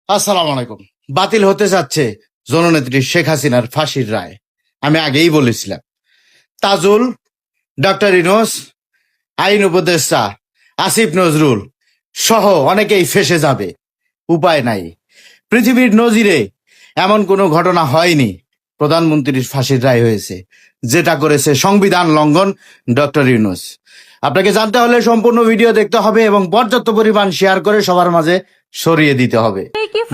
আসসালামু আলাইকুম। বাতিল হতে যাচ্ছে জননেত্রী শেখ হাসিনার ফাঁসির রায়। আমি আগেই বলেছিলাম, তাজুল, ডক্টর ইনোস, আইন উপদেষ্টা আসিফ নজরুল সহ অনেকেই ফেসে যাবে। উপায় নাই। পৃথিবীর নজিরে এমন কোনো ঘটনা হয়নি প্রধানমন্ত্রীর ফাঁসির রায় হয়েছে, যেটা করেছে সংবিধান লঙ্ঘন ডক্টর ইউনূস। আপনাকে জানতে হলে সম্পূর্ণ ভিডিও দেখতে হবে এবং পর্যাপ্ত পরিমাণ শেয়ার করে সবার মাঝে সরিয়ে দিতে হবে।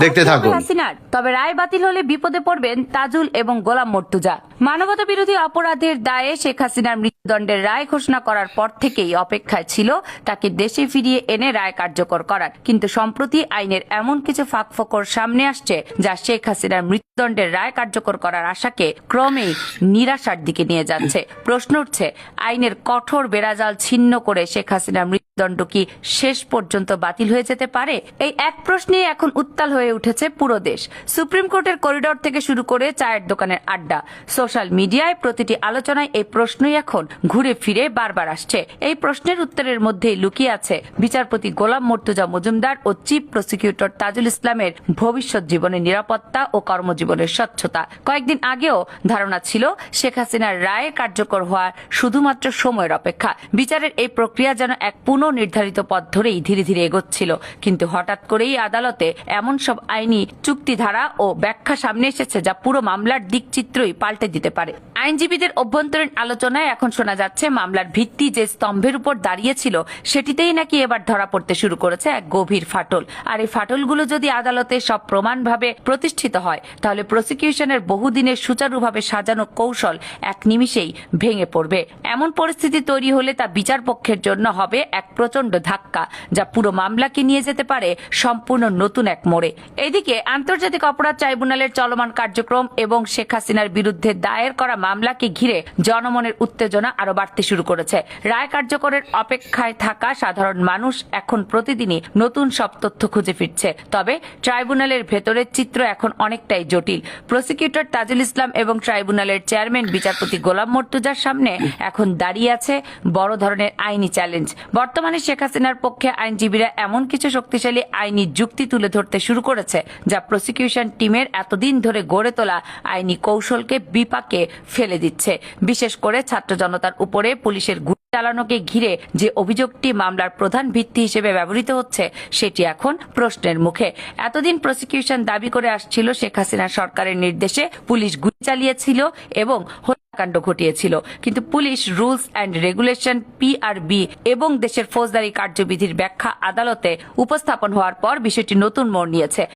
দেখতে থাকুন। হাসিনার তবে রায় বাতিল হলে বিপদে পড়বেন তাজুল এবং গোলাম মর্তুজা। মানবতা বিরোধী অপরাধের দায়ে শেখ হাসিনার মৃত্যুদণ্ডের রায় ঘোষণা করার পর থেকেই অপেক্ষায় ছিল তাকে দেশে ফিরিয়ে এনে রায় কার্যকর করার। কিন্তু সম্প্রতি আইনের এমন কিছু ফাঁকফোকর সামনে আসছে যা শেখ হাসিনার মৃত্যুদণ্ডের রায় কার্যকর করার আশাকে ক্রমেই নিরাশার দিকে নিয়ে যাচ্ছে। প্রশ্ন উঠছে, আইনের কঠোর বেড়াজাল ছিন্ন করে শেখ হাসিনার মৃত্যুদণ্ড কি শেষ পর্যন্ত বাতিল হয়ে যেতে পারে? এই এক প্রশ্নে এখন উত্তাল হয়ে উঠেছে পুরো দেশ। সুপ্রিম কোর্টের করিডোর থেকে শুরু করে চায়ের দোকানের আড্ডা, সোশ্যাল মিডিয়ায় প্রতিটি আলোচনায় এই প্রশ্নই এখন ঘুরে ফিরে বারবার আসছে। এই প্রশ্নের উত্তরের মধ্যেই লুকিয়ে আছে বিচারপতি গোলাম মর্তুজা মজুমদার ও চিফ প্রসিকিউটর তাজুল ইসলামের ভবিষ্যৎ জীবনের নিরাপত্তা ও কর্মজীবনের স্বচ্ছতা। কয়েকদিন আগেও ধারণা ছিল শেখ হাসিনার রায় কার্যকর হওয়ার শুধুমাত্র সময়ের অপেক্ষা। বিচারের এই প্রক্রিয়া যেন এক পুনঃনির্ধারিত পথ ধরেই ধীরে ধীরে এগোচ্ছিল। কিন্তু হঠাৎ করেই আদালতে এমন সব আইনি চুক্তিধারা ও ব্যাখ্যা সামনে এসেছে যা পুরো মামলার দিকচিত্রই পাল্টে দিতে পারে। আইনজীবীদের অভ্যন্তরীণ আলোচনায় এখন শোনা যাচ্ছে মামলার ভিত্তি যে স্তম্ভের উপর দাঁড়িয়েছিল সেটিতেই নাকি এবার ধরা পড়তে শুরু করেছে এক গভীর ফাটল। আর এই ফাটলগুলো যদি আদালতে সব প্রমাণভাবে প্রতিষ্ঠিত হয় তাহলে প্রসিকিউশনের বহুদিনের সুচারুভাবে সাজানো কৌশল এক নিমিষেই ভেঙে পড়বে। এমন পরিস্থিতি তৈরি হলে তা বিচার পক্ষের জন্য হবে এক প্রচন্ড ধাক্কা যা পুরো মামলাকে নিয়ে যেতে পারে সম্পূর্ণ নতুন এক মোড়ে। এদিকে আন্তর্জাতিক অপরাধ ট্রাইব্যুনালের চলমান কার্যক্রম এবং শেখ হাসিনার বিরুদ্ধে দায়ের করা মামলাকে ঘিরে জনমনের উত্তেজনা আরো বাড়তে শুরু করেছে। রায় কার্যকরের অপেক্ষায় থাকা সাধারণ মানুষ এখন প্রতিদিনই নতুন সব তথ্য খুঁজে ফিরছে। তবে ট্রাইব্যুনালের ভেতরের চিত্র এখন অনেকটাই জটিল। প্রসিকিউটর তাজুল ইসলাম এবং ট্রাইব্যুনালের চেয়ারম্যান বিচারপতি গোলাম মর্তুজার সামনে এখন দাঁড়িয়ে আছে বড় ধরনের আইনি চ্যালেঞ্জ। বর্তমানে শেখ হাসিনার পক্ষে আইনজীবীরা এমন কিছু শক্তিশালী আইনি যুক্তি তুলে ধরতে শুরু করেছে যা প্রসিকিউশন টিমের এতদিন ধরে গড়ে তোলা আইনি কৌশলকে বিপাকে ফেলে দিচ্ছে। বিশেষ করে ছাত্র জনতার উপরে পুলিশের গুলি চালানোকে ঘিরে যে অভিযোগটি মামলার প্রধান ভিত্তি হিসেবে ব্যবহৃত হচ্ছে সেটি এখন প্রশ্নের মুখে। এতদিন প্রসিকিউশন দাবি করে আসছিল শেখ হাসিনা সরকারের নির্দেশে পুলিশ গুলি চালিয়েছিল এবং হত্যাকাণ্ড ঘটিয়েছিল। কিন্তু police rules and regulation PRB এবং দেশের ফৌজদারি কার্যবিধির ব্যাখ্যা আদালতে উপস্থাপন হওয়ার পর বিষয়টি নতুন মোড় নিয়েছে।